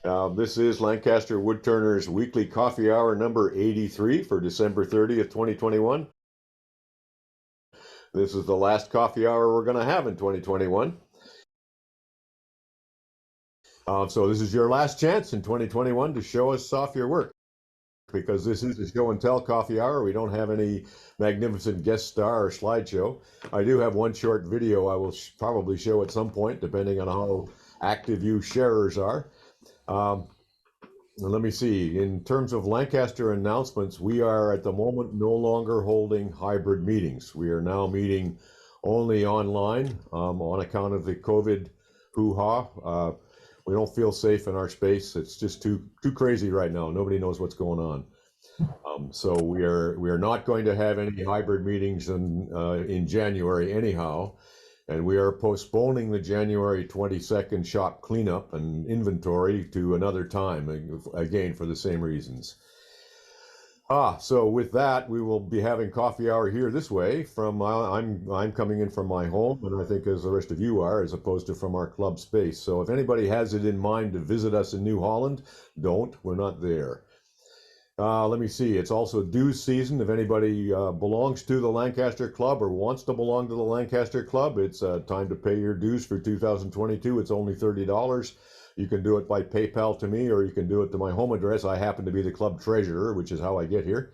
This is Lancaster Woodturners Weekly Coffee Hour number 83 for December 30th, 2021. This is the last coffee hour we're going to have in 2021. So this is your last chance in 2021 to show us off your work, because this is a show and tell coffee hour. We don't have any magnificent guest star or slideshow. I do have one short video I will probably show at some point, depending on how active you sharers are. Let me see. In terms of Lancaster announcements, we are at the moment no longer holding hybrid meetings. We are now meeting only online on account of the COVID hoo-ha. We don't feel safe in our space. It's just too crazy right now. Nobody knows what's going on. So we are not going to have any hybrid meetings in January anyhow. And we are postponing the January 22nd shop cleanup and inventory to another time, again, for the same reasons. So with that, we will be having coffee hour here this way from, I'm coming in from my home, and I think as the rest of you are, as opposed to from our club space. So if anybody has it in mind to visit us in New Holland, don't, we're not there. Let me see, it's also dues season. If anybody belongs to the Lancaster Club or wants to belong to the Lancaster Club, it's time to pay your dues for 2022. It's only $30. You can do it by PayPal to me, or you can do it to my home address. I happen to be the club treasurer, which is how I get here.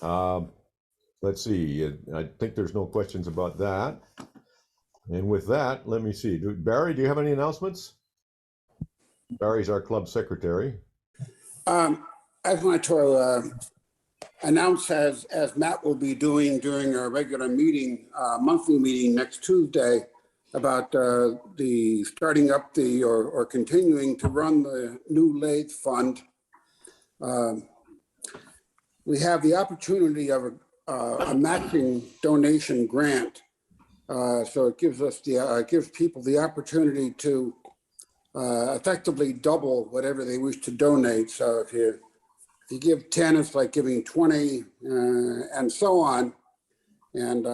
Let's see, I think there's no questions about that. And with that, let me see. Barry, do you have any announcements? Barry's our club secretary. I want to announce, as Matt will be doing during our regular meeting, monthly meeting next Tuesday, about the starting up or continuing to run the new Lathe fund. We have the opportunity of a matching donation grant, so it gives us gives people the opportunity to effectively double whatever they wish to donate. So if you give 10, it's like giving 20, and so on. And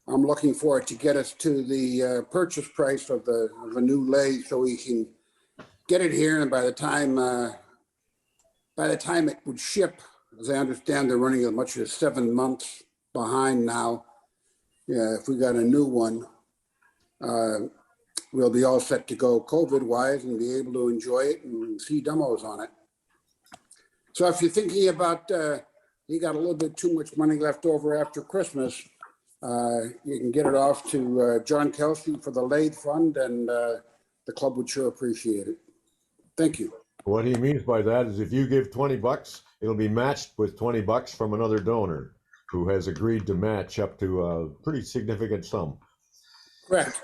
I'm looking for it to get us to the purchase price of the new lathe, so we can get it here. And by the time it would ship, as I understand, they're running as much as 7 months behind now. Yeah, if we got a new one, we'll be all set to go COVID-wise and be able to enjoy it and see demos on it. So if you're thinking about, you got a little bit too much money left over after Christmas, you can get it off to John Kelsey for the Lathe Fund, and the club would sure appreciate it. Thank you. What he means by that is if you give 20 bucks, it'll be matched with 20 bucks from another donor who has agreed to match up to a pretty significant sum. Correct.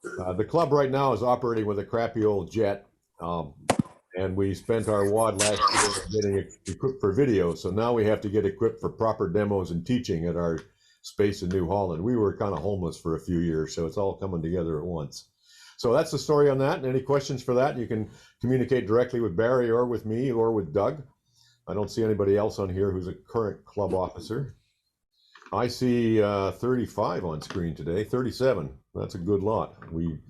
The club right now is operating with a crappy old jet. And we spent our wad last year getting it equipped for video. So now we have to get equipped for proper demos and teaching at our space in New Holland. We were kind of homeless for a few years, so it's all coming together at once. So that's the story on that. And any questions for that, you can communicate directly with Barry or with me or with Doug. I don't see anybody else on here who's a current club officer. I see 35 on screen today, 37. That's a good lot.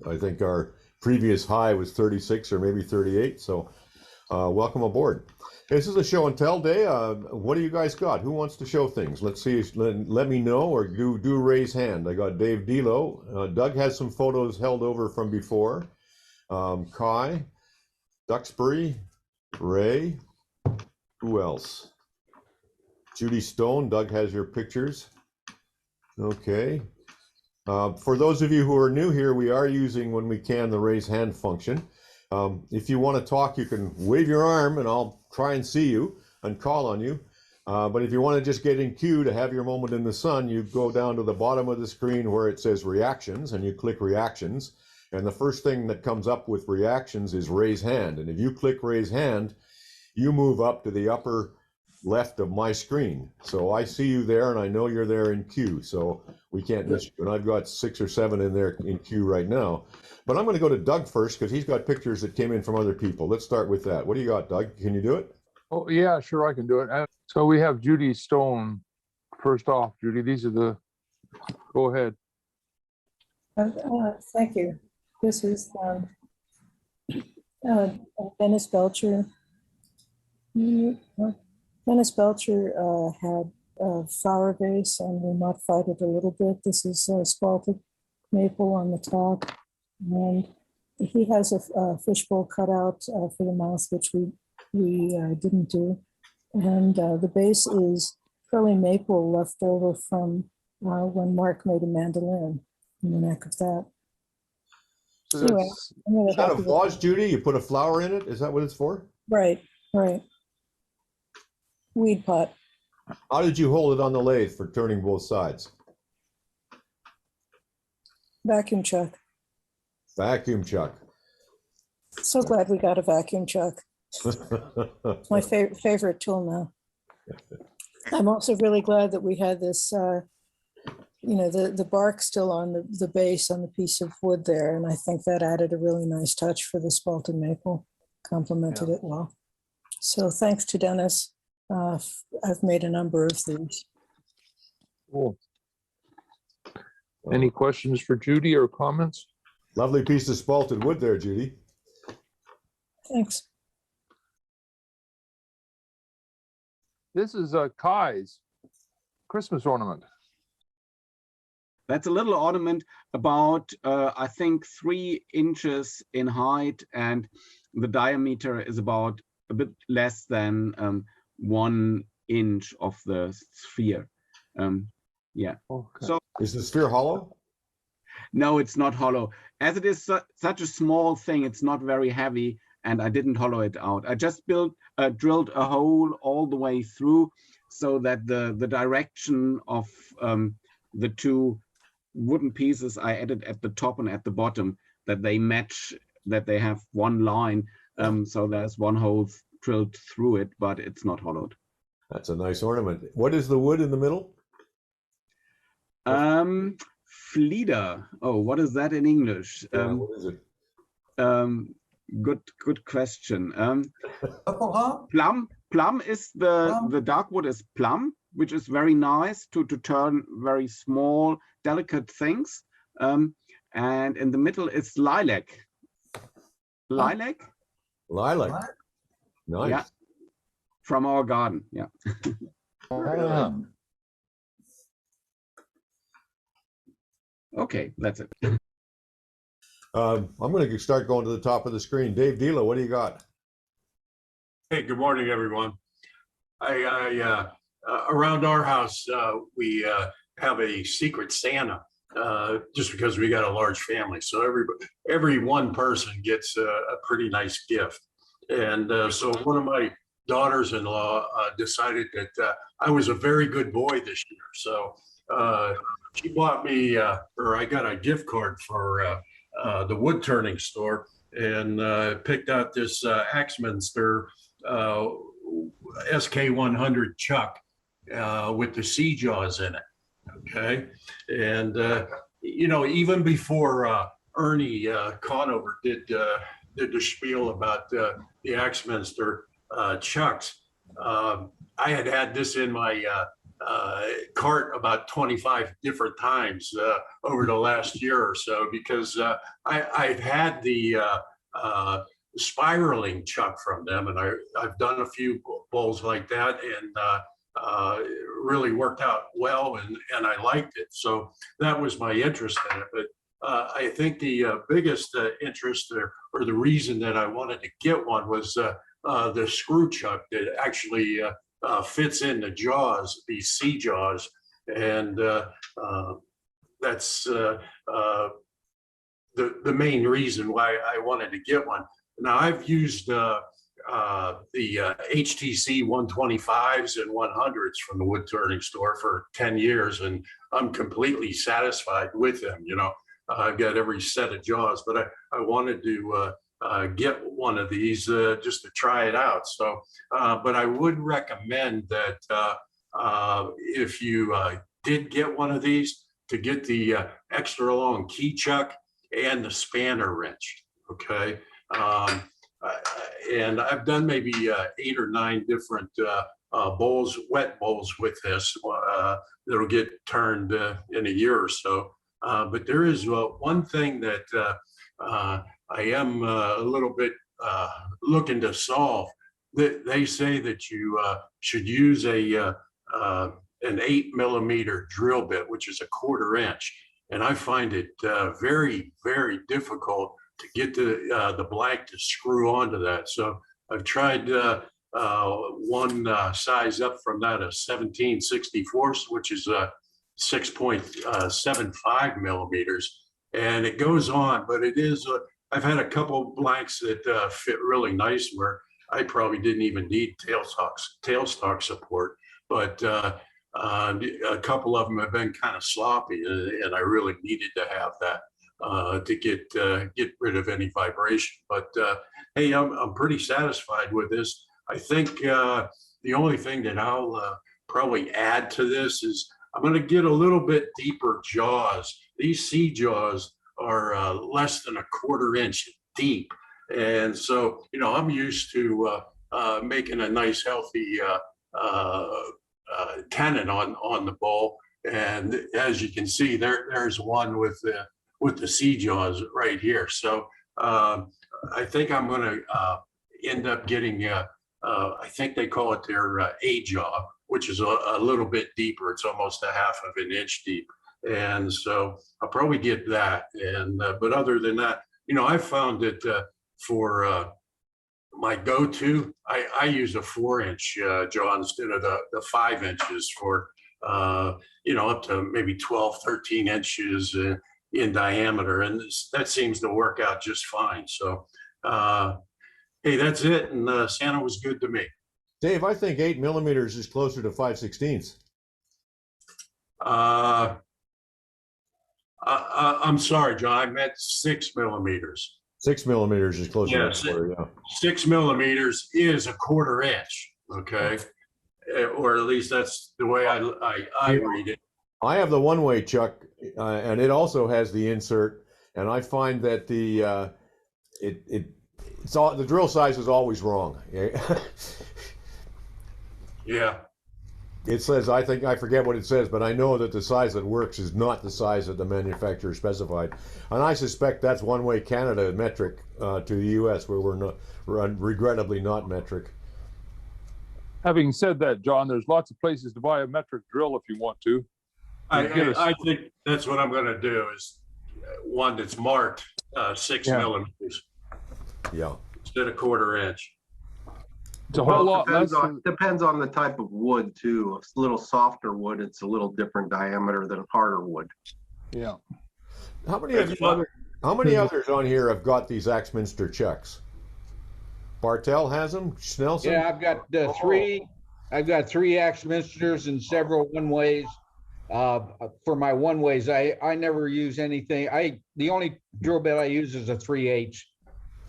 I think our previous high was 36 or maybe 38. So welcome aboard. This is a show and tell day. What do you guys got? Who wants to show things? Let's see. Let me know, or do raise hand. I got Dave Delo. Doug has some photos held over from before. Kai, Duxbury, Ray. Who else? Judy Stone. Doug has your pictures. Okay. For those of you who are new here, we are using, when we can, the raise hand function. If you want to talk, you can wave your arm and I'll try and see you and call on you. But if you want to just get in queue to have your moment in the sun, you go down to the bottom of the screen where it says reactions, and you click reactions. And the first thing that comes up with reactions is raise hand. And if you click raise hand, you move up to the upper left of my screen. So I see you there, and I know you're there in queue. So we can't miss you. And I've got 6 or 7 in there in queue right now. But I'm going to go to Doug first, because he's got pictures that came in from other people. Let's start with that. What do you got, Doug? Can you do it? Oh, yeah, sure, I can do it. So we have Judy Stone. First off, Judy, these are the, go ahead. Thank you. This is Dennis Belcher. Dennis Belcher had a flower vase, and we modified it a little bit. This is spalted maple on the top, and he has a fishbowl cutout for the mouth, which we didn't do. And the base is curly maple left over from when Mark made a mandolin in the neck of that. So Anyway, that's, I'm really Is that a happy with- vase, Judy? You put a flower in it? Is that what it's for? Right. Weed pot. How did you hold it on the lathe for turning both sides? Vacuum chuck. Vacuum chuck. So glad we got a vacuum chuck. It's my favorite tool now. I'm also really glad that we had this, the bark still on the base on the piece of wood there. And I think that added a really nice touch for the spalted maple, complemented it well. So thanks to Dennis. I've made a number of these. cool. Any questions for Judy or comments? Lovely piece of spalted wood there, Judy. Thanks. This is Kai's Christmas ornament. That's a little ornament about, I think, 3 inches in height, and the diameter is about a bit less than 1 inch of the sphere. Yeah. Okay. So Is the sphere hollow? no, it's not hollow. As it is such a small thing, it's not very heavy, and I didn't hollow it out. I just drilled a hole all the way through so that the direction of the 2 wooden pieces I added at the top and at the bottom, that they match, that they have one line. So there's one hole drilled through it, but it's not hollowed. That's a nice ornament. What is the wood in the middle? Flieder. Oh, what is that in English? What is it? Good question. Plum is the dark wood is plum, which is very nice to turn very small, delicate things. And in the middle is lilac. Lilac? Lilac. Nice. Yeah. From our garden. Yeah. Okay, that's it. I'm going to start going to the top of the screen. Dave Dila, what do you got? Hey, good morning, everyone. Around our house, we have a secret Santa, just because we got a large family. So every one person gets a pretty nice gift. And so one of my daughters-in-law decided that I was a very good boy this year. So she bought me, or I got a gift card for the wood turning store, and picked out this Axminster SK100 chuck with the C jaws in it. Okay, and even before Ernie Conover did the spiel about the Axminster chucks, I had this in my cart about 25 different times over the last year or so, because I've had the spiraling chuck from them, and I've done a few bowls like that, and it really worked out well, and I liked it. So that was my interest in it. But I think the biggest interest or the reason that I wanted to get one was the screw chuck that actually fits in the jaws, these C jaws, and that's the main reason why I wanted to get one. Now I've used the HTC 125s and 100s from the wood turning store for 10 years, and I'm completely satisfied with them. I've got every set of jaws, but I wanted to get one of these just to try it out. So, but I would recommend that if you did get one of these, to get the extra long key chuck and the spanner wrench. Okay. And I've done maybe 8 or 9 different bowls, wet bowls with this that'll get turned in a year or so. But there is one thing that I am a little bit looking to solve. They say that you should use an 8mm drill bit, which is a 1/4 inch. And I find it very, very difficult to get the blank to screw onto that. So I've tried one size up from that, a 17/64, which is 6.75 millimeters, and it goes on. But it is I've had a couple blanks that fit really nice where I probably didn't even need tailstock support, but a couple of them have been kind of sloppy, and I really needed to have that to get rid of any vibration. But hey, I'm pretty satisfied with this. I think the only thing that I'll probably add to this is I'm going to get a little bit deeper jaws. These C jaws are less than a 1/4 inch deep, and so I'm used to making a nice healthy tenon on the bowl. And as you can see, there's one with the C jaws right here. So I think I'm going to end up getting I think they call it their A jaw, which is a little bit deeper. It's almost a 1/2 inch deep. And so I'll probably get that. And but other than that, I found that for my go-to, I use a 4-inch jaw instead of the 5 inches for up to maybe 12, 13 inches in diameter, and that seems to work out just fine. So hey, that's it, and Santa was good to me. Dave, I think 8 millimeters is closer to 5/16. I'm sorry, John, I meant 6 millimeters. 6 millimeters is closer. Yeah, to 6 millimeters is a 1/4 inch, okay? Or at least that's the way I read it. I have the one-way chuck, and it also has the insert, and I find that the drill size is always wrong. Yeah. It says, I forget what it says, but I know that the size that works is not the size that the manufacturer specified. And I suspect that's one-way Canada metric to the US, where we're regrettably not metric. Having said that, John, there's lots of places to buy a metric drill if you want to. I think that's what I'm going to do, is one that's marked 6 millimeters. Yeah. Instead of 1/4 inch. It's a whole lot less. Depends on the type of wood too. If it's a little softer wood, it's a little different diameter than harder wood. Yeah. How many others on here have got these Axminster chucks? Bartell has them. Snelson. Yeah, I've got three. I've got 3 Axminsters and several one-ways. For my one-ways, I never use anything. The only drill bit I use is a 3/8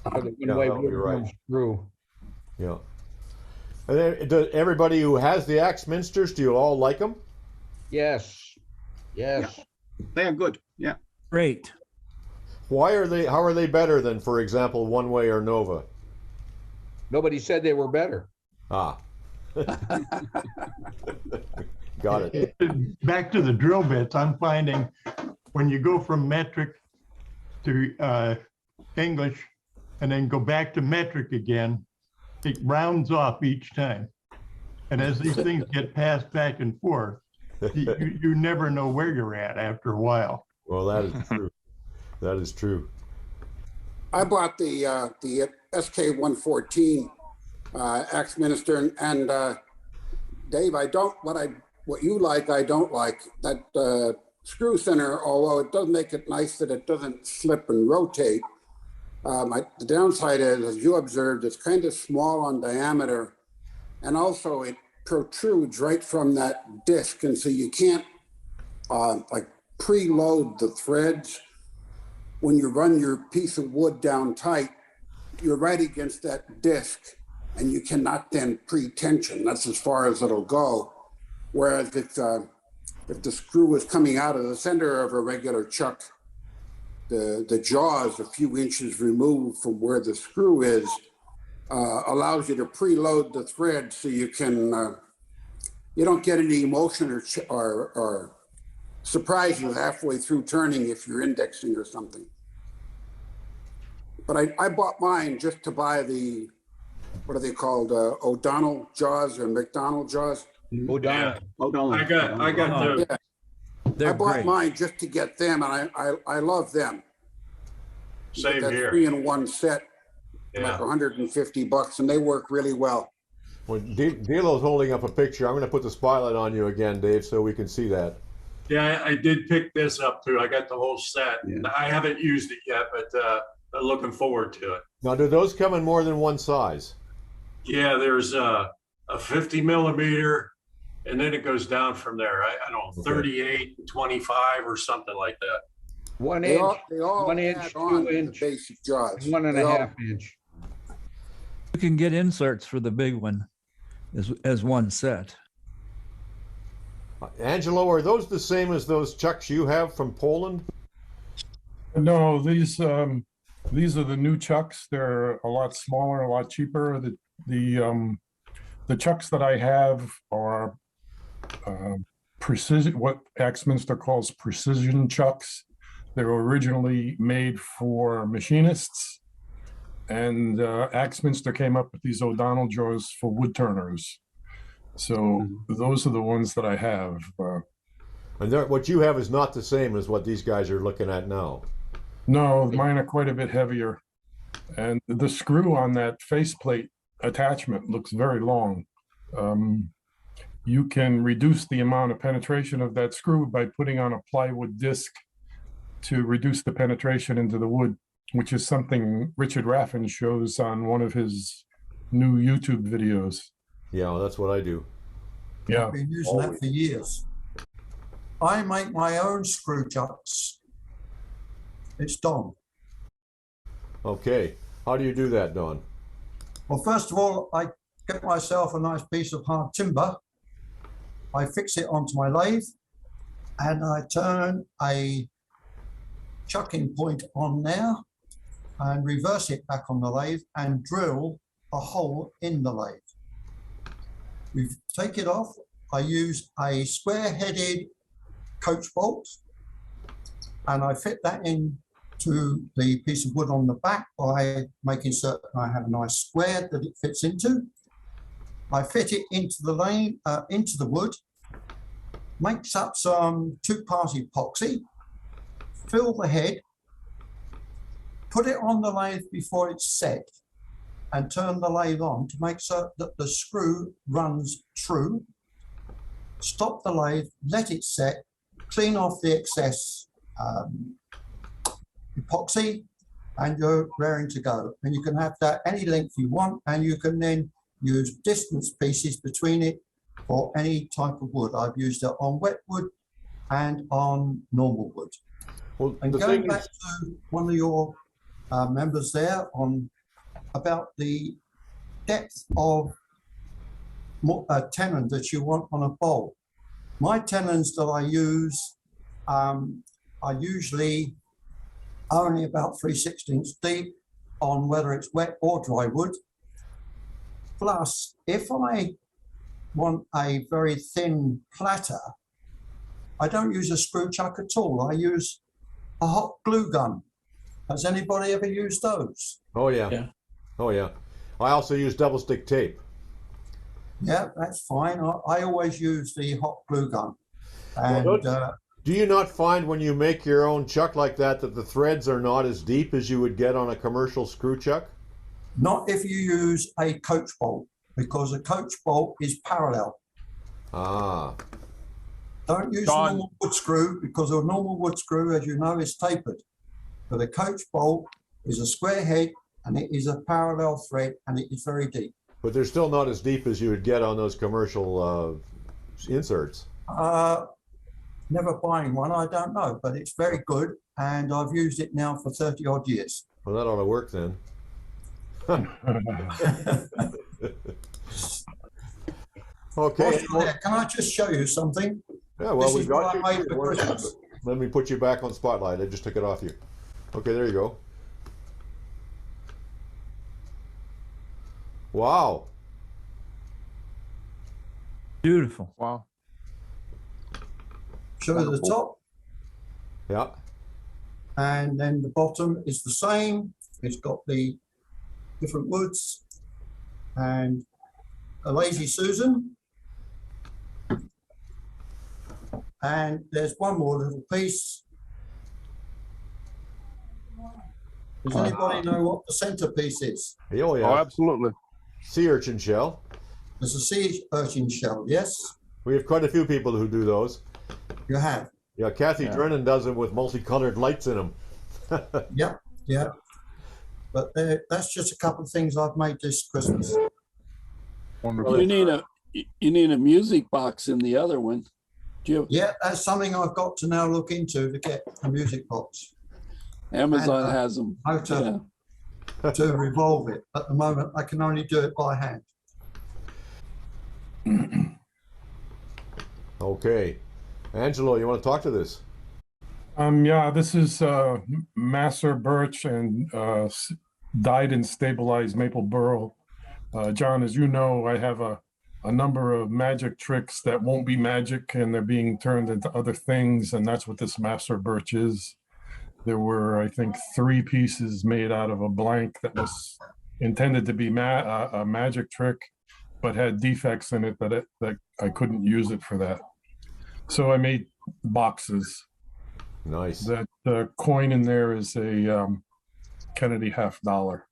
for the one-way wood screw. Yeah. And then, does everybody who has the Axminsters, do you all like them? Yes. They are good. Yeah. Great. How are they better than, for example, One Way or Nova? Nobody said they were better. Ah. Got it. Back to the drill bits, I'm finding when you go from metric to English and then go back to metric again, it rounds off each time. And as these things get passed back and forth, you never know where you're at after a while. Well, that is true. That is true. I bought the SK-114 Axminster, and Dave, what you like, I don't like. That screw thinner, although it does make it nice that it doesn't slip and rotate. The downside is, as you observed, it's kind of small on diameter, and also it protrudes right from that disc, and so you can't like preload the threads. When you run your piece of wood down tight, you're right against that disc, and you cannot then pre-tension. That's as far as it'll go. Whereas if the screw is coming out of the center of a regular chuck, the jaw is a few inches removed from where the screw is, allows you to preload the thread, so you can you don't get any motion or surprise you halfway through turning if you're indexing or something. But I bought mine just to buy the, what are they called? O'Donnell jaws or McDonald jaws? O'Donnell. Hold on. I got those. Yeah. They're I bought great. mine just to get them, and I love them. You get Same that here. 3-in-1 set, like Yeah. $150, and they work really well. Well, Delo's holding up a picture. I'm going to put the spotlight on you again, Dave, so we can see that. Yeah, I did pick this up too. I got the whole set. Yeah. I haven't used it yet, but I'm looking forward to it. Now, do those come in more than one size? Yeah, there's a 50 millimeter, and then it goes down from there. I don't know, Okay. 38, 25 or something like that. 1 They inch, all 1 inch, add on 2 to the inch, basic jaws. 1.5 inch. You can get inserts for the big one as one set. Angelo, are those the same as those chucks you have from Poland? No, these are the new chucks. They're a lot smaller, a lot cheaper. The chucks that I have are precision, what Axminster calls precision chucks. They were originally made for machinists, and Axminster came up with these O'Donnell jaws for wood turners. So those are the ones that I have. And what you have is not the same as what these guys are looking at now. No, mine are quite a bit heavier. And the screw on that faceplate attachment looks very long. You can reduce the amount of penetration of that screw by putting on a plywood disc to reduce the penetration into the wood, which is something Richard Raffin shows on one of his new YouTube videos. Yeah, that's what I do. Yeah. I've been using that for years. I make my own screw chucks. It's Don. Okay. How do you do that, Don? Well, first of all, I get myself a nice piece of hard timber. I fix it onto my lathe, and I turn a chucking point on there and reverse it back on the lathe and drill a hole in the lathe. We take it off. I use a square-headed coach bolt, and I fit that in to the piece of wood on the back by making certain I have a nice square that it fits into. I fit it into the lane, into the wood, mix up some two-part epoxy, fill the head, put it on the lathe before it's set, and turn the lathe on to make certain that the screw runs true. Stop the lathe, let it set, clean off the excess epoxy, and you're raring to go. And you can have that any length you want, and you can then use distance pieces between it for any type of wood. I've used it on wet wood and on normal wood. Well, And the going thing back is, to one of your members there on about the depth of tenon that you want on a bowl. My tenons that I use are usually only about 3/16 deep on whether it's wet or dry wood. Plus, if I want a very thin platter, I don't use a screw chuck at all. I use a hot glue gun. Has anybody ever used those? oh yeah. Yeah. Oh yeah. I also use double stick tape. Yeah, that's fine. I always use the hot glue gun. And Well, do you not find when you make your own chuck like that that the threads are not as deep as you would get on a commercial screw chuck? not if you use a coach bolt, because a coach bolt is parallel. Ah, Don't use a Don. normal wood screw, because a normal wood screw, as you know, is tapered. But a coach bolt is a square head, and it is a parallel thread, and it is very deep. but they're still not as deep as you would get on those commercial inserts. Never buying one, I don't know, but it's very good, and I've used it now for 30 odd years. Well, that ought to work then. Okay. Whilst you're there, can I just show you something? Yeah, well, This we is what got I you. made for Christmas. Let me put you back on spotlight. I just took it off you. Okay, there you go. Wow. Beautiful. Wow. Show you the top, Yeah. and then the bottom is the same. It's got the different woods and a lazy Susan. And there's one more little piece. Does anybody know what the centerpiece is? Oh, yeah. Oh, absolutely. Sea urchin shell. There's a sea urchin shell, yes? We have quite a few people who do those. You have? Yeah, Kathy Drennan does them with multicolored lights in them. Yeah, yeah. But that's just a couple of things I've made this Christmas. Wonderful. You need a music box in the other one. Yeah, that's something I've got to now look into to get a music box. Amazon has them. How to revolve it. At the moment, I can only do it by hand. Okay. Angelo, you want to talk to this? Yeah, this is Masser birch and dyed and stabilized maple burl. John, as you know, I have a number of magic tricks that won't be magic and they're being turned into other things, and that's what this Masser birch is. There were, I think, 3 pieces made out of a blank that was intended to be a magic trick, but had defects in it that I couldn't use it for that. So I made boxes. Nice. That coin in there is a Kennedy $50.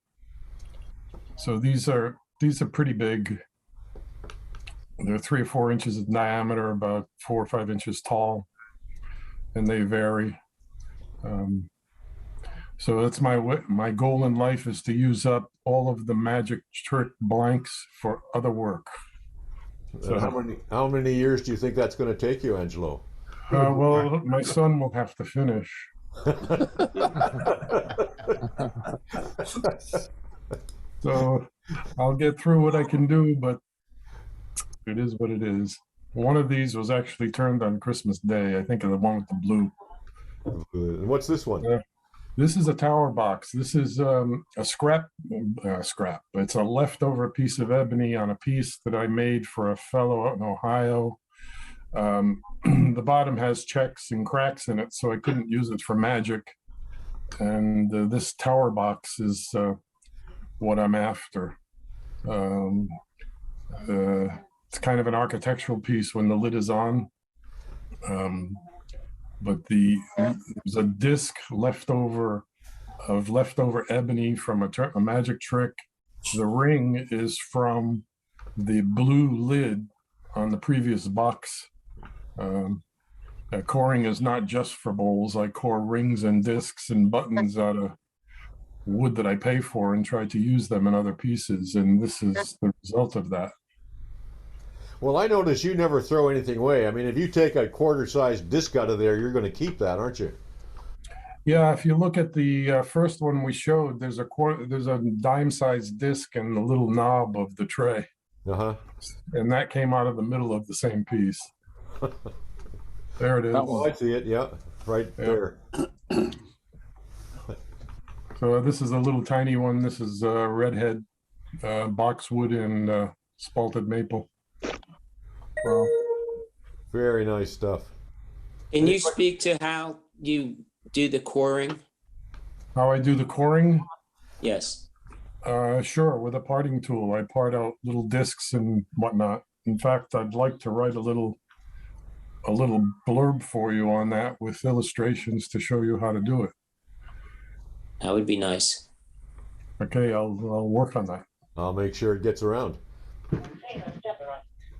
So these are pretty big. They're 3 or 4 inches in diameter, about 4 or 5 inches tall, and they vary. So that's my goal in life, is to use up all of the magic trick blanks for other work. So how many years do you think that's going to take you, Angelo? Well, my son will have to finish. So I'll get through what I can do, but it is what it is. One of these was actually turned on Christmas Day. I think the one with the blue. And what's this one? This is a tower box. This is a scrap. It's a leftover piece of ebony on a piece that I made for a fellow out in Ohio. The bottom has checks and cracks in it, so I couldn't use it for magic. And this tower box is what I'm after. It's kind of an architectural piece when the lid is on. But there's a disc leftover ebony from a magic trick. The ring is from the blue lid on the previous box. Coring is not just for bowls. I core rings and discs and buttons out of wood that I pay for and try to use them in other pieces. And this is the result of that. Well, I notice you never throw anything away. I mean, if you take a quarter-sized disc out of there, you're going to keep that, aren't you? Yeah, if you look at the first one we showed, there's a dime-sized disc and the little knob of the tray. Uh-huh. And that came out of the middle of the same piece. There it is. Oh, I see it. Yeah, right there. So this is a little tiny one. This is redhead boxwood and spalted maple. Well, very nice stuff. Can you speak to how you do the coring? How I do the coring? Yes. Sure, with a parting tool. I part out little discs and whatnot. In fact, I'd like to write a little blurb for you on that with illustrations to show you how to do it. That would be nice. Okay, I'll work on that. I'll make sure it gets around.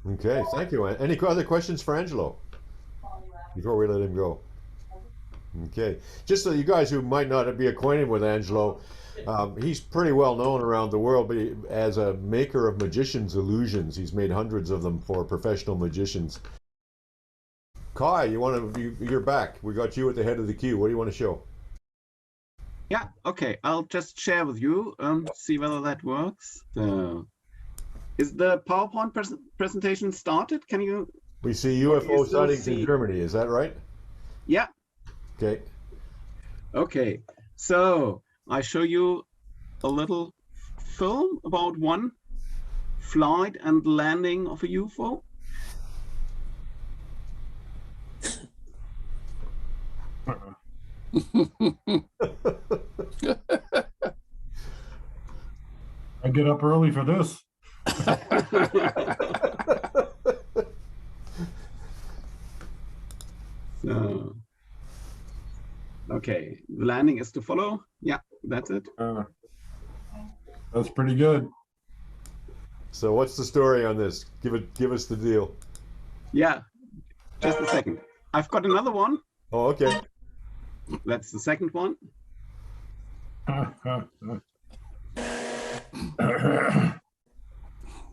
Okay, thank you. Any other questions for Angelo before we let him go? Okay, just so you guys who might not be acquainted with Angelo, he's pretty well known around the world as a maker of magician's illusions. He's made hundreds of them for professional magicians. Kai, you're back. We got you at the head of the queue. What do you want to show? Yeah, okay. I'll just share with you, see whether that works. Is the PowerPoint presentation started? Can you? We see UFO sightings in Germany. Is that right? Yeah. Okay. Okay. So I show you a little film about one flight and landing of a UFO. I get up early for this. So, okay, the landing is to follow. Yeah, that's it. That's pretty good. So what's the story on this? Give us the deal. Yeah, just a second. I've got another one. Oh, okay. That's the second one.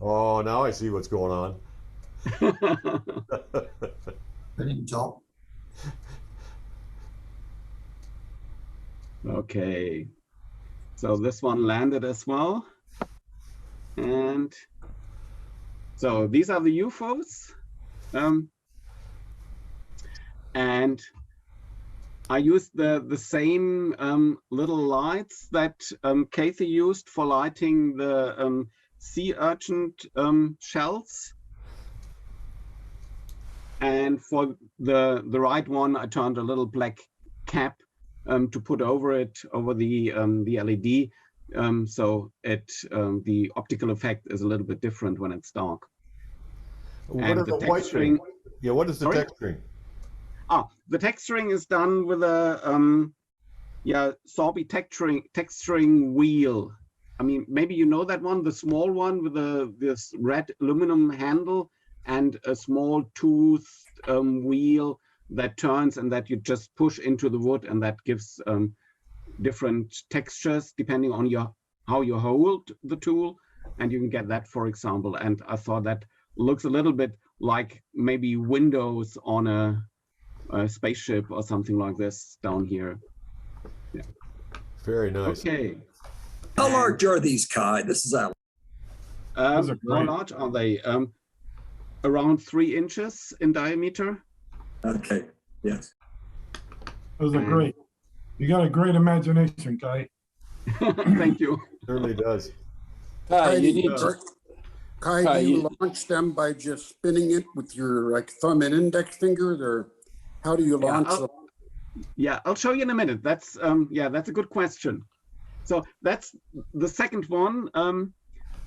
Oh, now I see what's going on. Top. Okay, so this one landed as well. And so these are the UFOs. And I used the same little lights that Kelsey used for lighting the sea urchin shells. And for the right one, I turned a little black cap to put over it, over the LED, so the optical effect is a little bit different when it's dark. What And are the the white texturing. Yeah, what is the Sorry? texturing? The texturing is done with a Sorby texturing wheel. I mean, maybe you know that one, the small one with this red aluminum handle and a small toothed wheel that turns and that you just push into the wood, and that gives different textures depending on how you hold the tool, and you can get that, for example. And I thought that looks a little bit like maybe windows on a spaceship or something like this down here. Yeah. Very nice. Okay. How large are these, Kai? This is Alan. How large are they? Around 3 inches in diameter. Okay. Yes. Those are great. You got a great imagination, Kai. Thank you. Certainly does. Kai, you need do you launch them by just spinning it with your thumb and index fingers, or how do you launch them? Yeah, I'll show you in a minute. That's that's a good question. So that's the second one.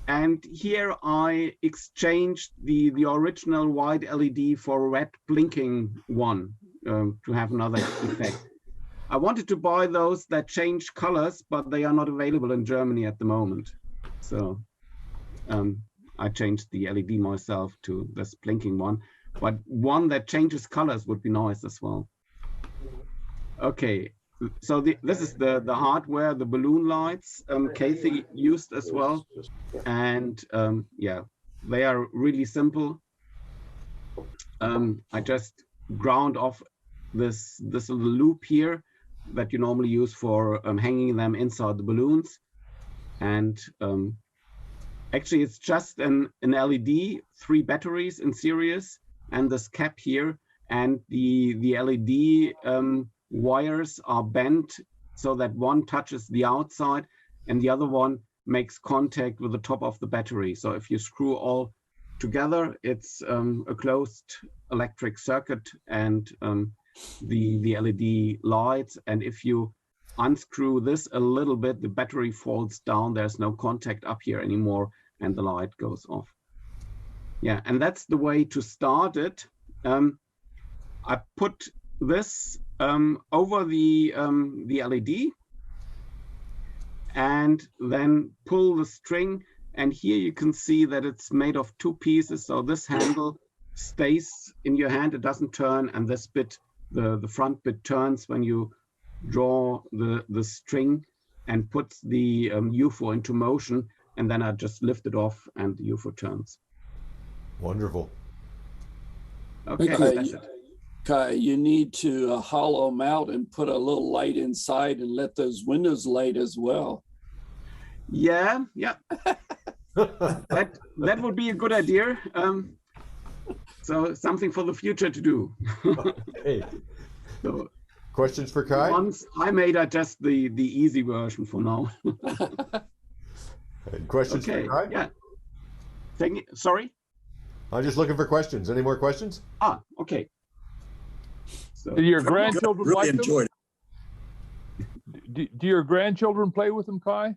And here I exchanged the original white LED for a red blinking one to have another effect. I wanted to buy those that change colors, but they are not available in Germany at the moment. So I changed the LED myself to this blinking one, but one that changes colors would be nice as well. Okay, so this is the hardware, the balloon lights Kelsey used as well. And yeah, they are really simple. I just ground off this little loop here that you normally use for hanging them inside the balloons. And actually it's just an LED, 3 batteries in series, and this cap here, and the LED wires are bent so that one touches the outside and the other one makes contact with the top of the battery. So if you screw all together, it's a closed electric circuit and the LED lights. And if you unscrew this a little bit, the battery falls down. There's no contact up here anymore, and the light goes off. Yeah, and that's the way to start it. I put this over the LED and then pull the string, and here you can see that it's made of 2 pieces. So this handle stays in your hand, it doesn't turn, and this bit, the front bit, turns when you draw the string and puts the UFO into motion, and then I just lift it off and the UFO turns. Wonderful. Okay, that's it. Kai, you need to hollow them out and put a little light inside and let those windows light as well. Yeah. that would be a good idea. So something for the future to do. Hey. So, questions for Kai? Once I made just the easy version for now. Questions for Kai? Yeah. Sorry? I'm just looking for questions. Any more questions? Okay. So, Do your grandchildren Really like them? enjoyed it. Do your grandchildren play with them, Kai?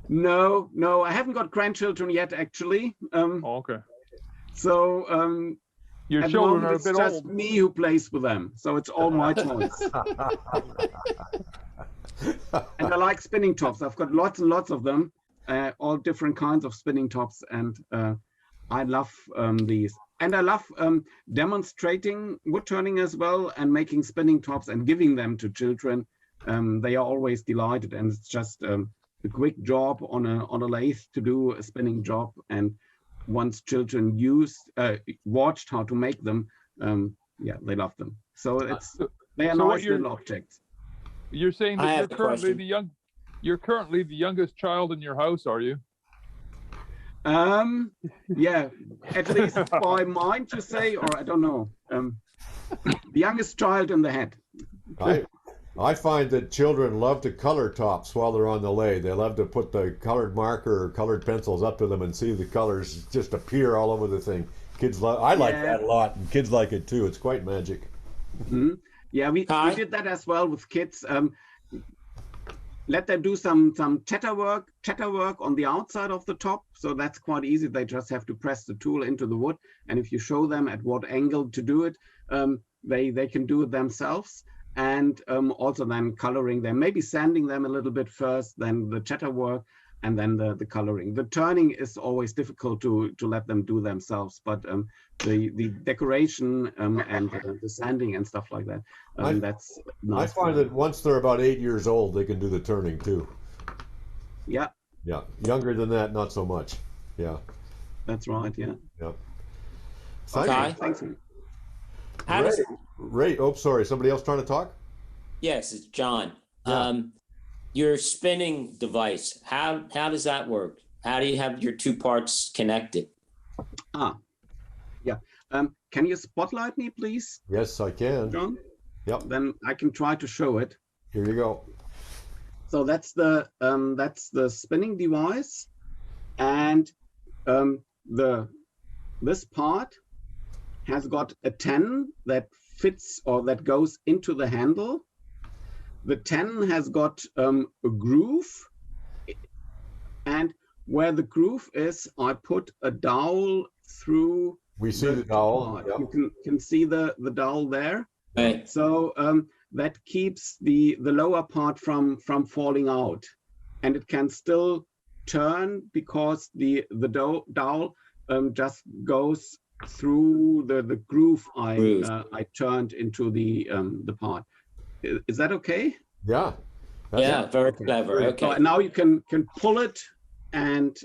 No, I haven't got grandchildren yet, actually. Okay. So Your at the children moment, are a it's bit just old. me who plays with them. So it's all my choice. And I like spinning tops. I've got lots and lots of them, all different kinds of spinning tops. And I love these. And I love demonstrating wood turning as well and making spinning tops and giving them to children. They are always delighted, and it's just a quick job on a lathe to do a spinning job. And once children watched how to make them, yeah, they love them. So they are So what nice little objects. You're saying I that have a question. you're currently the youngest child in your house, are you? Yeah, at least by mind to say, or I don't know. The youngest child in the head. I find that children love to color tops while they're on the lathe. They love to put the colored marker or colored pencils up to them and see the colors just appear all over the thing. Kids love. I like that a lot, and kids like it too. It's quite magic. Mm-hmm. Yeah, we did that as well with kids. Let them do some chatter work on the outside of the top. So that's quite easy. They just have to press the tool into the wood, and if you show them at what angle to do it, they can do it themselves. And also then coloring them, maybe sanding them a little bit first, then the chatter work, and then the coloring. The turning is always difficult to let them do themselves, but the decoration and the sanding and stuff like that, that's nice. I find that once they're about 8 years old, they can do the turning too. Yeah. Yeah. Younger than that, not so much. Yeah. That's right. Yeah. Yeah. Thanks. Ray, oh, sorry. Somebody else trying to talk? Yes, it's John. Yeah. Your spinning device, how does that work? How do you have your two parts connected? Yeah. Can you spotlight me, please? Yes, I can. John? Yep. Then I can try to show it. Here you go. So that's the spinning device, and this part has got a 10 that fits or that goes into the handle. The 10 has got a groove, and where the groove is, I put a dowel through. We see the dowel. Yep. You can see the dowel there. Right. So that keeps the lower part from falling out, and it can still turn because the dowel just goes through the groove I turned into the part. Is that okay? Yeah. Yeah, very clever. Okay. So now you can pull it, and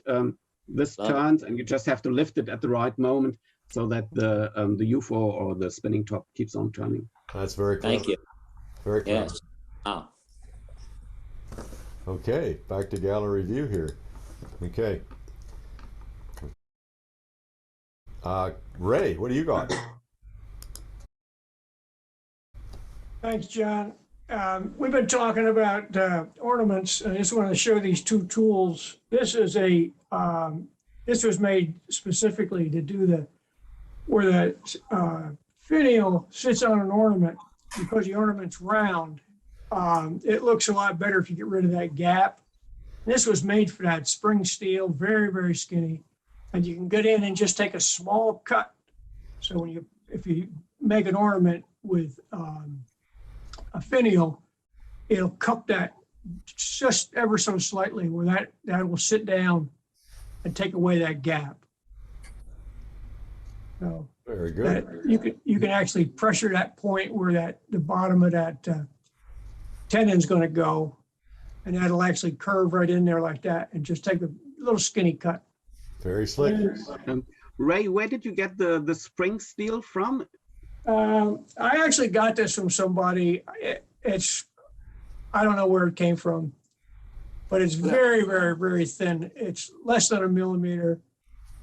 this turns, and you just have to lift it at the right moment so that the UFO or the spinning top keeps on turning. That's very clever. Thank you. Very clever. Yes. Wow. Okay, back to gallery view here. Okay. Ray, what do you got? Thanks, John. We've been talking about ornaments, and I just want to show these two tools. This is this was made specifically to do where the finial sits on an ornament. Because the ornament's round, it looks a lot better if you get rid of that gap. This was made for that spring steel, very, very skinny. And you can get in and just take a small cut. So if you make an ornament with a finial, it'll cup that just ever so slightly where that will sit down and take away that gap. So very good. You can actually pressure that point where the bottom of that tenon's going to go, and that'll actually curve right in there like that, and just take a little skinny cut. Very slick. Ray, where did you get the spring steel from? I actually got this from somebody. I don't know where it came from, but it's very, very, very thin. It's less than 1 millimeter,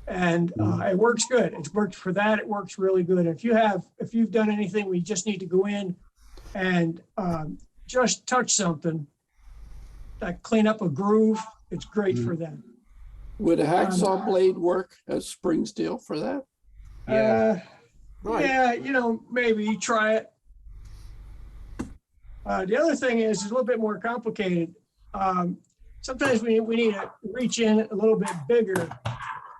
and it works good. It's worked for that. It works really good. If you've done anything, we just need to go in and just touch something, like clean up a groove. It's great for that. Would a hacksaw blade work as spring steel for that? Yeah, maybe try it. The other thing is a little bit more complicated. sometimes we need to reach in a little bit bigger.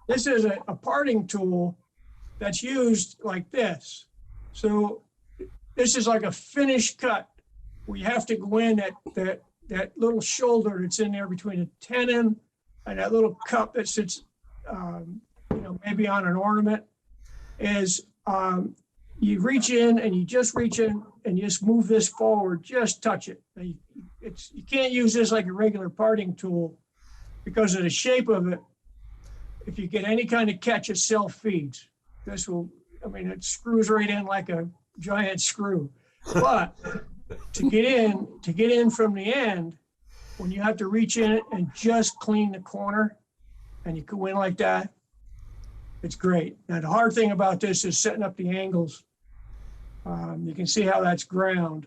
This is a parting tool that's used like this. So this is like a finished cut where you have to go in that little shoulder that's in there between a tenon and that little cup that sits, maybe on an ornament, is you reach in and you just reach in and you just move this forward, just touch it. Now, you can't use this like a regular parting tool because of the shape of it. If you get any kind of catch, it self-feeds. This will, it screws right in like a giant screw. But to get in from the end, when you have to reach in it and just clean the corner and you go in like that, it's great. Now, the hard thing about this is setting up the angles. You can see how that's ground.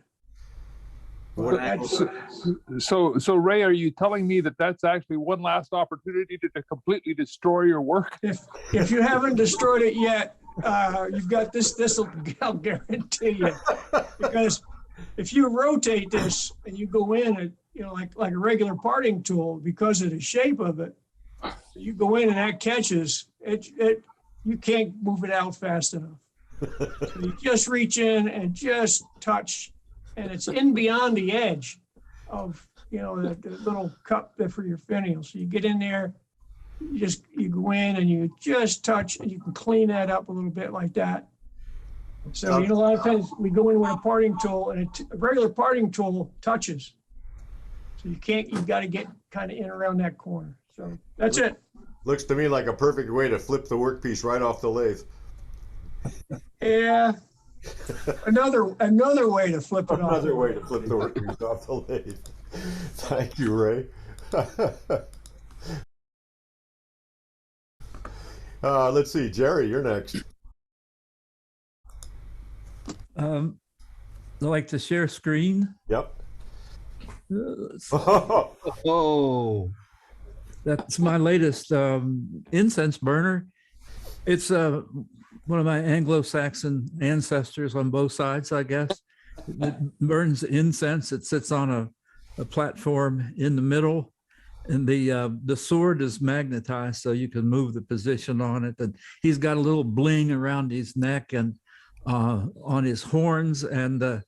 So Ray, are you telling me that that's actually one last opportunity to completely destroy your work? If you haven't destroyed it yet, you've got this. I'll guarantee you, because if you rotate this and you go in and like a regular parting tool, because of the shape of it, you go in and that catches it. You can't move it out fast enough. So you just reach in and just touch, and it's in beyond the edge of the little cup there for your finial. So you get in there, you go in and you just touch, and you can clean that up a little bit like that. So a lot of times we go in with a parting tool, and a regular parting tool touches. So you've got to get kind of in around that corner. So that's it. Looks to me like a perfect way to flip the workpiece right off the lathe. Yeah. Another way to flip it off. Another way to flip the workpiece off the lathe. Thank you, Ray. Let's see, Gerry, you're next. I like to share screen. Yep. Oh, that's my latest incense burner. It's one of my Anglo-Saxon ancestors on both sides, I guess. It burns incense. It sits on a platform in the middle, and the sword is magnetized, so you can move the position on it. And he's got a little bling around his neck and on his horns, and the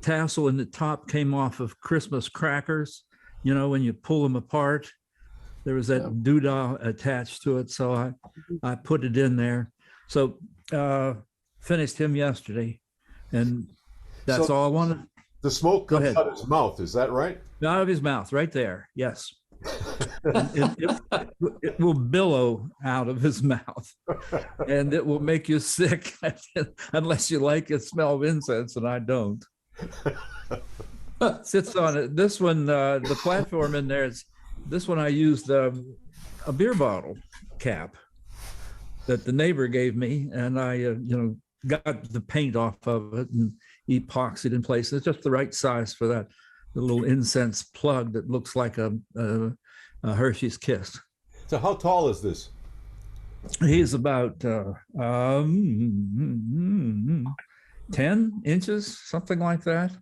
tassel in the top came off of Christmas crackers. When you pull them apart, there was that doodah attached to it, so I put it in there. So finished him yesterday, and that's all I wanted. The smoke comes out of his mouth, is that right? Out of his mouth, right there. Yes. It will billow out of his mouth, and it will make you sick unless you like the smell of incense, and I don't. Sits on it. This one, the platform in there is. This one I used a beer bottle cap that the neighbor gave me, and I got the paint off of it and epoxied in place. It's just the right size for that little incense plug that looks like a Hershey's Kiss. So how tall is this? He's about 10 inches, something like that.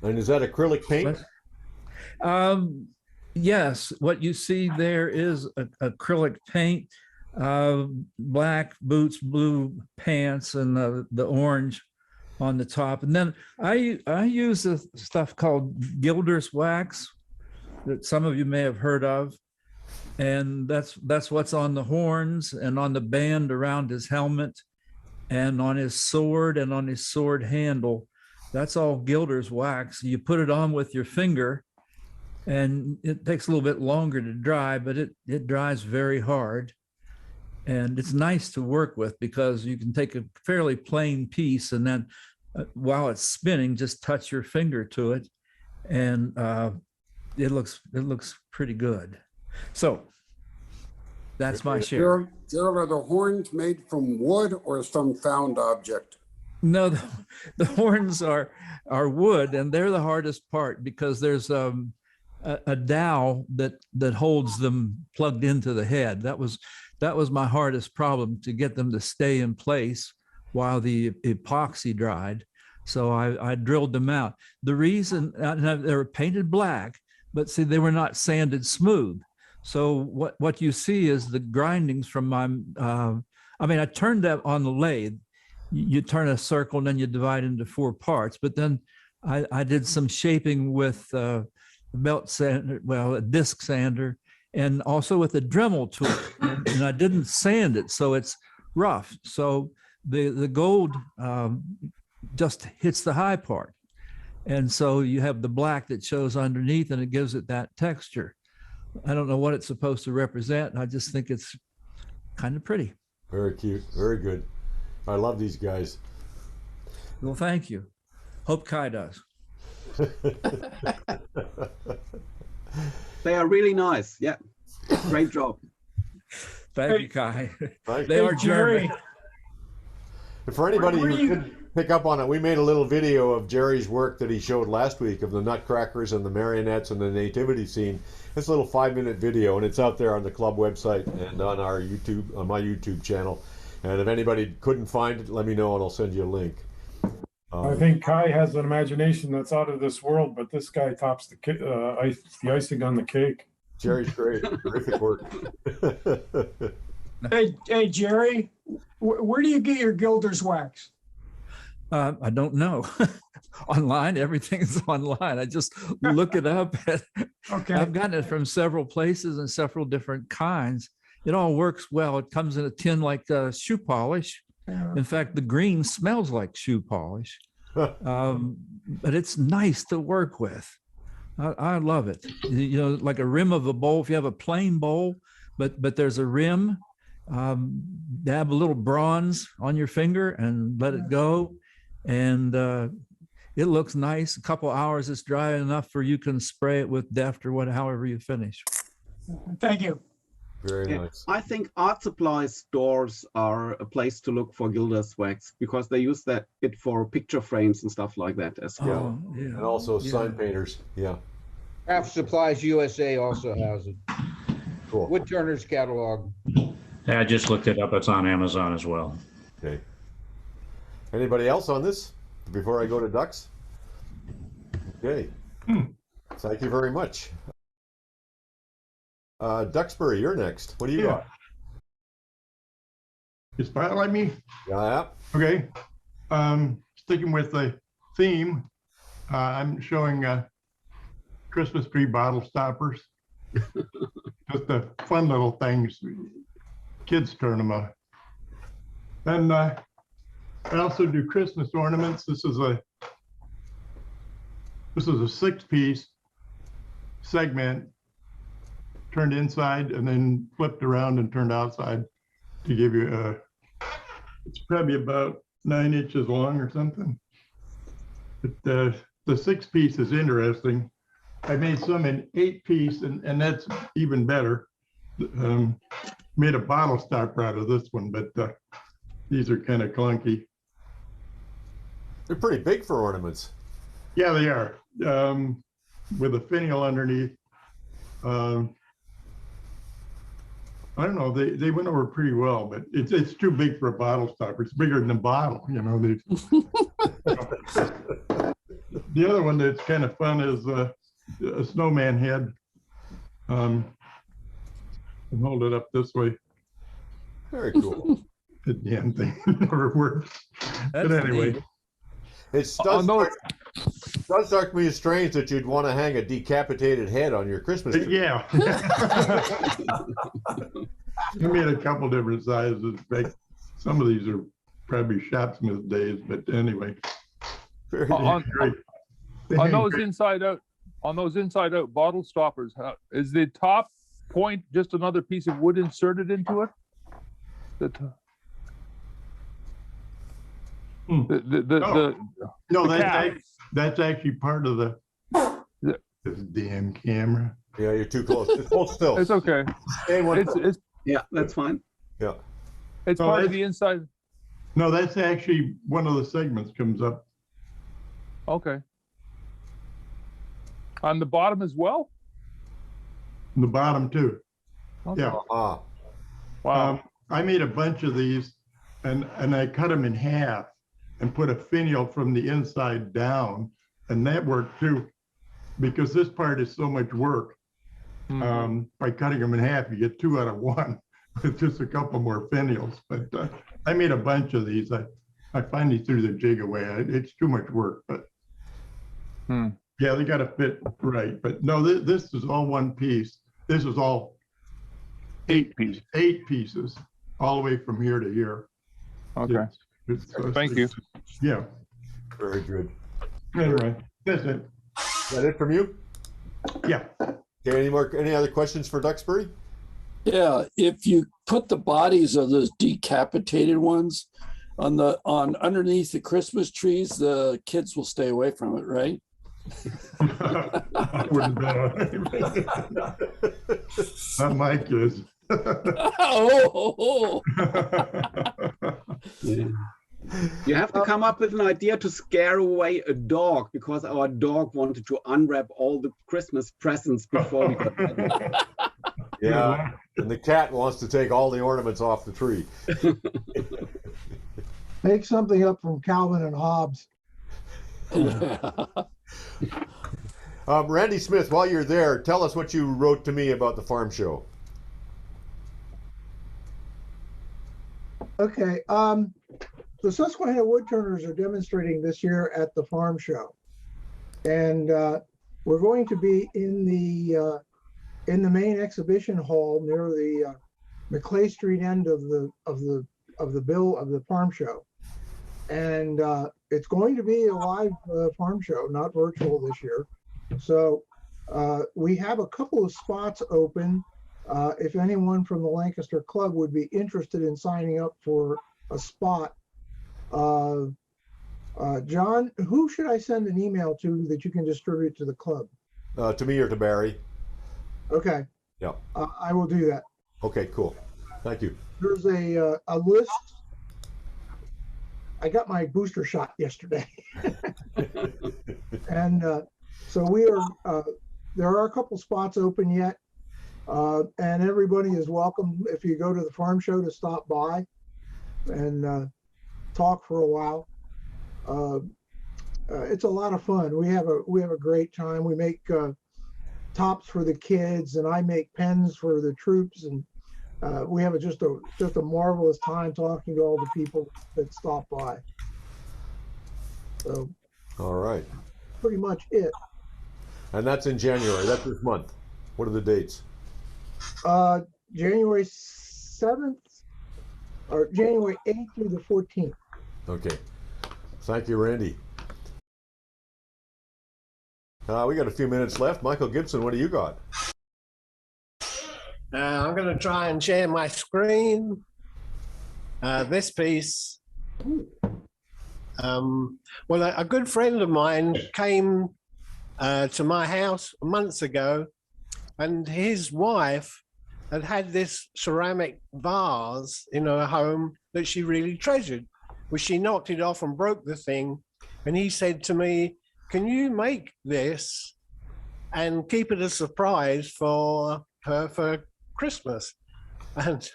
And is that acrylic paint? Yes, what you see there is acrylic paint, black boots, blue pants, and the orange on the top. And then I use this stuff called Gilder's wax that some of you may have heard of. And that's what's on the horns and on the band around his helmet and on his sword and on his sword handle. That's all Gilder's wax. You put it on with your finger, and it takes a little bit longer to dry, but it dries very hard. And it's nice to work with because you can take a fairly plain piece and then while it's spinning, just touch your finger to it, and it looks pretty good. So that's my share. Gerald, are the horns made from wood or some found object? No, the horns are wood, and they're the hardest part because there's a dowel that holds them plugged into the head. That was my hardest problem, to get them to stay in place while the epoxy dried. So I drilled them out. The reason they were painted black. but see, they were not sanded smooth. So what you see is the grindings from my, I mean, I turned that on the lathe. You turn a circle and then you divide into 4 parts. But then I did some shaping with belt sander, well, a disc sander, and also with a Dremel tool. And I didn't sand it, so it's rough. So the gold just hits the high part. And so you have the black that shows underneath, and it gives it that texture. I don't know what it's supposed to represent. I just think it's kind of pretty. Very cute. Very good. I love these guys. Well, thank you. Hope Kai does. They are really nice. Yeah. Great job. Thank you, Kai. Thank They you. are German. And for anybody Where who do you- didn't pick up on it, we made a little video of Gerry's work that he showed last week of the nutcrackers and the marionettes and the nativity scene. It's a little 5-minute video, and it's out there on the club website and on our YouTube, on my YouTube channel. And if anybody couldn't find it, let me know and I'll send you a link. I think Kai has an imagination that's out of this world, but this guy tops the icing on the cake. Gerry's great. Terrific work. Hey, Gerry, where do you get your Gilder's wax? I don't know. Online, everything's online. I just look it up. Okay. I've gotten it from several places and several different kinds. It all works well. It comes in a tin like shoe polish. In fact, the green smells like shoe polish, but it's nice to work with. I love it. You know, like a rim of a bowl. If you have a plain bowl, but there's a rim, dab a little bronze on your finger and let it go, and it looks nice. A couple hours, it's dry enough for you can spray it with Deft or however you finish. Thank you. Very Yeah, nice. I think art supply stores are a place to look for Gilder's wax because they use it for picture frames and stuff like that as well. Oh, yeah. And also sign painters. Yeah. Craft Supplies USA also has it. Cool. Woodturners catalog. I just looked it up. It's on Amazon as well. Okay. Anybody else on this before I go to Dux? Okay. Thank you very much. Duxbury, you're next. What do you got? You spotlight me? Yeah. Okay. Sticking with the theme, I'm showing Christmas tree bottle stoppers. Just the fun little things. Kids turn them on. Then I also do Christmas ornaments. This is a 6-piece segment turned inside and then flipped around and turned outside to give you it's probably about 9 inches long or something. But the 6-piece is interesting. I made some in 8-piece and that's even better. Made a bottle stopper out of this one, but these are kind of clunky. They're pretty big for ornaments. Yeah, they are. With a finial underneath. I don't know, they went over pretty well, but it's too big for a bottle stopper. It's bigger than a bottle, you know. The other one that's kind of fun is a snowman head. And hold it up this way. Very cool. The damn thing never works. But anyway. It does strike me as strange that you'd want to hang a decapitated head on your Christmas tree. Yeah. I made a couple different sizes. In fact, some of these are probably shopsmith days, but anyway. On those inside out bottle stoppers, is the top point just another piece of wood inserted into it? No, that's actually part of this damn camera. Yeah, you're too close. Just hold still. It's okay. Yeah, that's fine. Yeah. It's part of the inside. No, that's actually one of the segments comes up. Okay. On the bottom as well? The bottom too. Okay. Yeah. Wow. I made a bunch of these and I cut them in half and put a finial from the inside down, and that worked too. because this part is so much work. By cutting them in half, you get 2 out of 1 with just a couple more finials. But I made a bunch of these. I finally threw the jig away. It's too much work, but yeah, they got to fit right. But no, this is all one piece. This is all 8 pieces, all the way from here to here. Okay. Thank you. Yeah. Very good. Anyway, that's it. Is that it from you? Yeah. Okay, any other questions for Duxbury? Yeah, if you put the bodies of those decapitated ones on underneath the Christmas trees, the kids will stay away from it, right? I wouldn't bet on anything. Not my kids. You have to come up with an idea to scare away a dog, because our dog wanted to unwrap all the Christmas presents before we got ready. Yeah, and the cat wants to take all the ornaments off the tree. Make something up from Calvin and Hobbes. Randy Smith, while you're there, tell us what you wrote to me about the farm show. Okay. The Susquehanna Woodturners are demonstrating this year at the farm show, and we're going to be in the main exhibition hall near the McClay Street end of the farm show, and it's going to be a live farm show, not virtual this year. So we have a couple of spots open. If anyone from the Lancaster Club would be interested in signing up for a spot. John, who should I send an email to that you can distribute to the club? To me or to Barry? Okay. Yeah. I will do that. Okay, cool. Thank you. There's a list. I got my booster shot yesterday. And so we are, there are a couple spots open yet. And everybody is welcome, if you go to the farm show, to stop by and talk for a while. It's a lot of fun. We have a great time. We make tops for the kids, and I make pens for the troops, and we have just a marvelous time talking to all the people that stop by. So, all right, pretty much it. And that's in January. That's this month. What are the dates? January 7th or January 8th through the 14th. Okay. Thank you, Randy. We got a few minutes left. Michael Gibson, what do you got? I'm going to try and share my screen. This piece. Well, a good friend of mine came to my house months ago, and his wife had this ceramic vase in her home that she really treasured. Well, she knocked it off and broke the thing. And he said to me, "Can you make this and keep it a surprise for her for Christmas?" And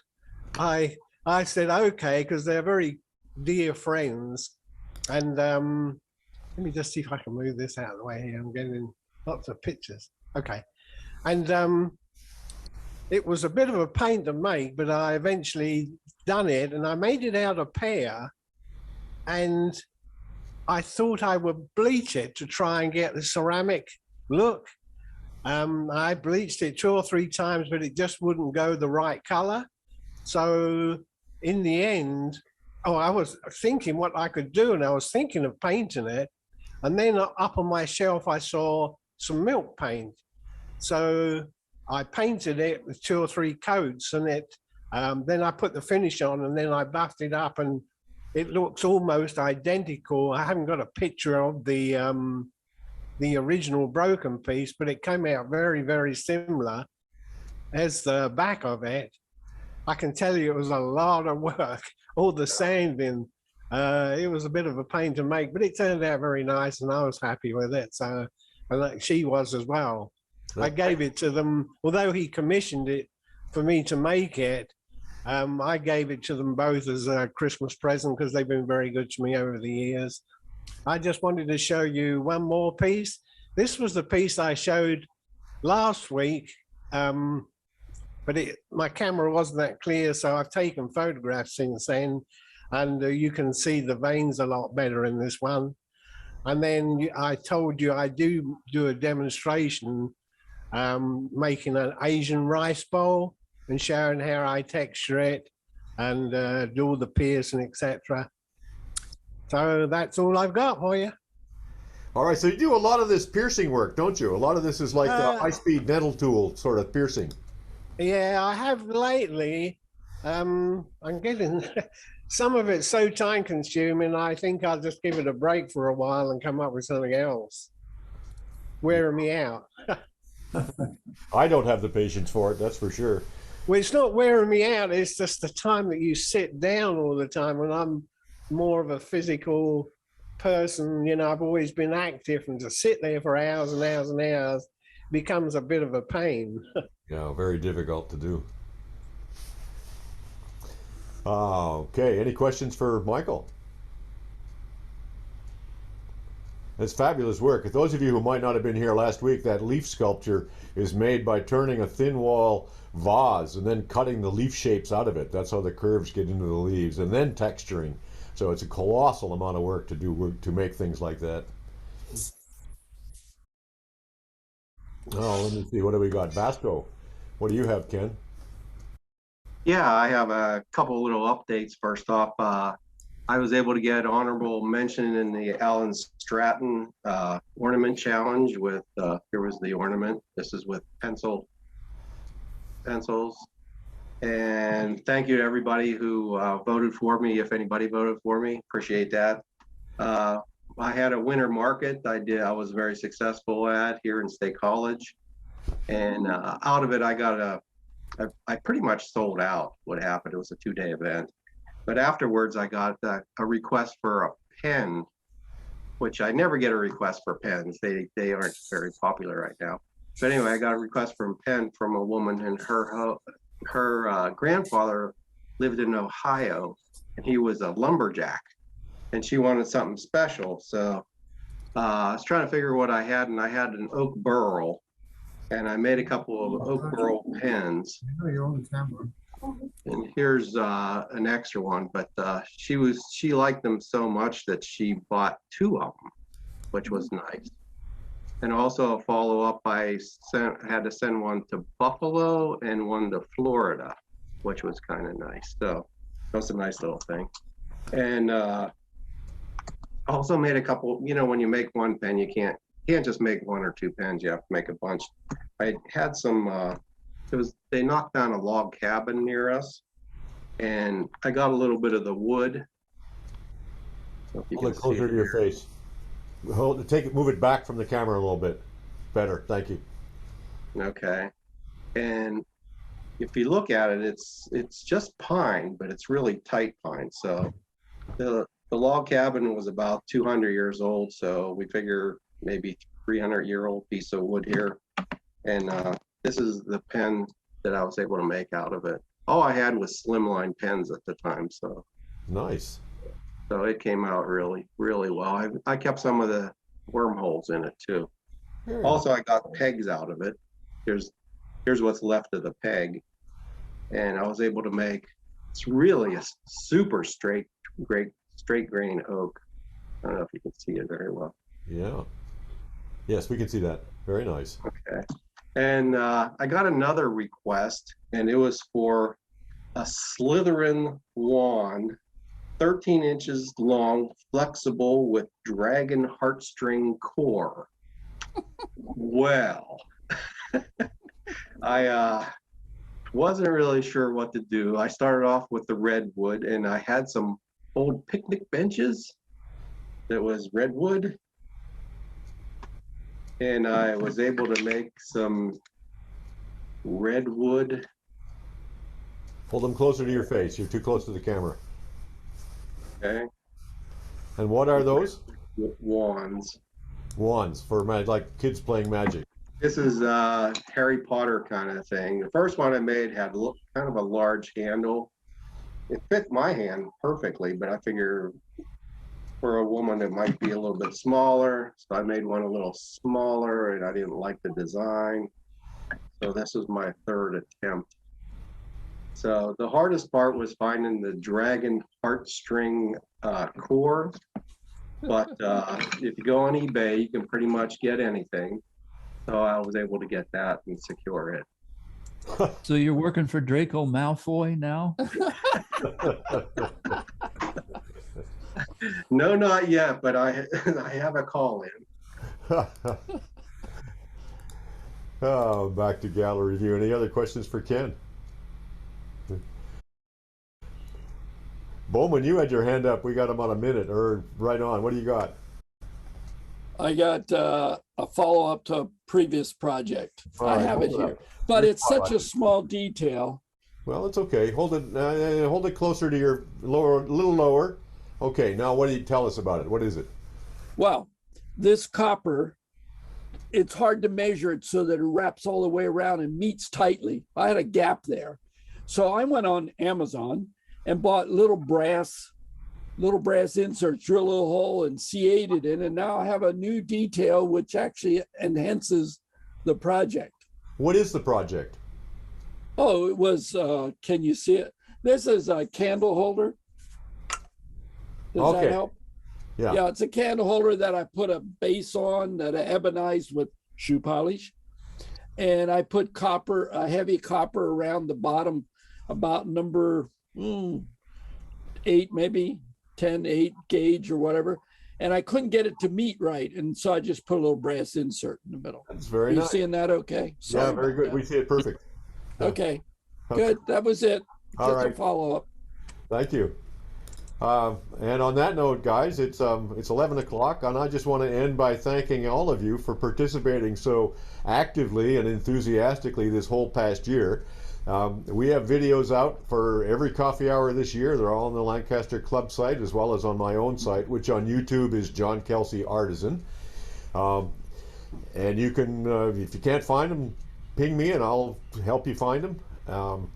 I said, okay, because they're very dear friends. And let me just see if I can move this out of the way here. I'm getting lots of pictures. Okay. And it was a bit of a pain to make, but I eventually done it, and I made it out of pear. And I thought I would bleach it to try and get the ceramic look. I bleached it 2 or 3 times, but it just wouldn't go the right color. So in the end, I was thinking what I could do, and I was thinking of painting it. And then up on my shelf, I saw some milk paint. So I painted it with 2 or 3 coats, and then I put the finish on, and then I buffed it up, and it looks almost identical. I haven't got a picture of the original broken piece, but it came out very, very similar as the back of it. I can tell you it was a lot of work, all the sanding. It was a bit of a pain to make, but it turned out very nice, and I was happy with it. So, and she was as well. I gave it to them, although he commissioned it for me to make it. I gave it to them both as a Christmas present because they've been very good to me over the years. I just wanted to show you one more piece. this was the piece I showed last week, but my camera wasn't that clear, so I've taken photographs since then, and you can see the veins a lot better in this one. And then I told you I do a demonstration making an Asian rice bowl and showing how I texture it and do all the piercing, etc. So that's all I've got for you. All right, so you do a lot of this piercing work, don't you? A lot of this is like the high-speed dental tool sort of piercing. Yeah, I have lately. I'm getting some of it's so time consuming, I think I'll just give it a break for a while and come up with something else. Wearing me out. I don't have the patience for it, that's for sure. Well, it's not wearing me out, it's just the time that you sit down all the time, and I'm more of a physical person. You know, I've always been active, and to sit there for hours and hours and hours becomes a bit of a pain. Yeah, very difficult to do. Okay, any questions for Michael? It's fabulous work. For those of you who might not have been here last week, that leaf sculpture is made by turning a thin wall vase and then cutting the leaf shapes out of it. That's how the curves get into the leaves, and then texturing. So it's a colossal amount of work to make things like that. Oh, let me see. What do we got? Vasco, what do you have, Ken? Yeah, I have a couple little updates. First off, I was able to get honorable mention in the Alan Stratton ornament challenge with, here was the ornament. This is with pencils. And thank you to everybody who voted for me, if anybody voted for me, appreciate that. I had a winter market I was very successful at here in State College. And out of it, I pretty much sold out. What happened, it was a 2-day event. But afterwards, I got a request for a pen, which I never get a request for pens. They aren't very popular right now. But anyway, I got a request for a pen from a woman, and her grandfather lived in Ohio, and he was a lumberjack, and she wanted something special. So I was trying to figure what I had, and I had an oak burl, and I made a couple of oak burl pens. And here's an extra one, but she liked them so much that she bought 2 of them, which was nice. And also a follow-up, I had to send one to Buffalo and one to Florida, which was kind of nice. So that was a nice little thing. And also made a couple, you know, when you make one pen, you can't just make 1 or 2 pens, you have to make a bunch. I had some, they knocked down a log cabin near us, and I got a little bit of the wood. Hold it closer to your face. Move it back from the camera a little bit. Better, thank you. Okay, and if you look at it, it's just pine, but it's really tight pine. So the log cabin was about 200 years old, so we figure maybe 300-year-old piece of wood here. And this is the pen that I was able to make out of it. All I had was slimline pens at the time, so. Nice. So it came out really, really well. I kept some of the wormholes in it too. Also, I got pegs out of it. Here's what's left of the peg. And I was able to make, it's really a super straight grain oak. I don't know if you can see it very well. Yeah. Yes, we can see that. Very nice. Okay. And I got another request, and it was for a Slytherin wand, 13 inches long, flexible with dragon heartstring core. Well, I wasn't really sure what to do. I started off with the redwood, and I had some old picnic benches that was redwood. And I was able to make some redwood. Hold them closer to your face. You're too close to the camera. Okay. And what are those? Wands. Wands for like kids playing magic. This is Harry Potter kind of thing. The first one I made had kind of a large handle. It fit my hand perfectly, but I figure for a woman, it might be a little bit smaller. So I made one a little smaller and I didn't like the design. So this was my third attempt. So the hardest part was finding the dragon heartstring core. But if you go on eBay, you can pretty much get anything. So I was able to get that and secure it. So you're working for Draco Malfoy now? No, not yet, but I have a call in. Oh, back to gallery view. Any other questions for Ken? Bowman, you had your hand up. We got about a minute or right on. What do you got? I got a follow-up to a previous project. All I right, have it hold it here, up. but it's such a small detail. Well, it's okay. Hold it closer to your lower, a little lower. Okay, now what do you tell us about it? What is it? Well, this copper, it's hard to measure it so that it wraps all the way around and meets tightly. I had a gap there. So I went on Amazon and bought little brass inserts, drill a little hole and C8 it in. And now I have a new detail which actually enhances the project. What is the project? Oh, it was, can you see it? This is a candle holder. Does Okay. that help? Yeah. Yeah, it's a candle holder that I put a base on that I ebonized with shoe polish. And I put copper, a heavy copper around the bottom, about number 8, maybe 10, 8 gauge or whatever. And I couldn't get it to meet right. And so I just put a little brass insert in the middle. That's very Are you nice. seeing that okay? Yeah, very about good. that. We see it perfect. Okay, good. That was it. All Just a right. follow-up. Thank you. And on that note, guys, it's 11 o'clock, and I just want to end by thanking all of you for participating so actively and enthusiastically this whole past year. We have videos out for every coffee hour this year. They're all on the Lancaster Club site as well as on my own site, which on YouTube is John Kelsey Artisan. And you can, if you can't find them, ping me and I'll help you find them.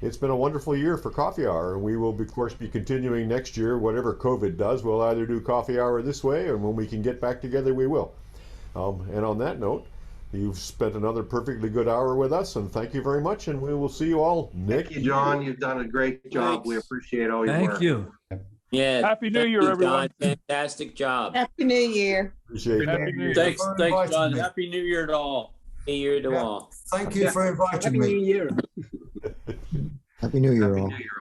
It's been a wonderful year for Coffee Hour, and we will, of course, be continuing next year. Whatever COVID does, we'll either do Coffee Hour this way, or when we can get back together, we will. And on that note, you've spent another perfectly good hour with us, and thank you very much, and we will see you all next Thank you, John. You've done a great job. We appreciate all your work. Thank you. Yeah. Happy New thank Year, you, everyone. Don. Fantastic job. Happy New Year. Appreciate Happy New Year. Thanks, inviting John. me. Happy New Year to all. Happy New Year to Yeah. all. Thank you for inviting Happy me. New Year. Happy New Year, Happy all. New Year.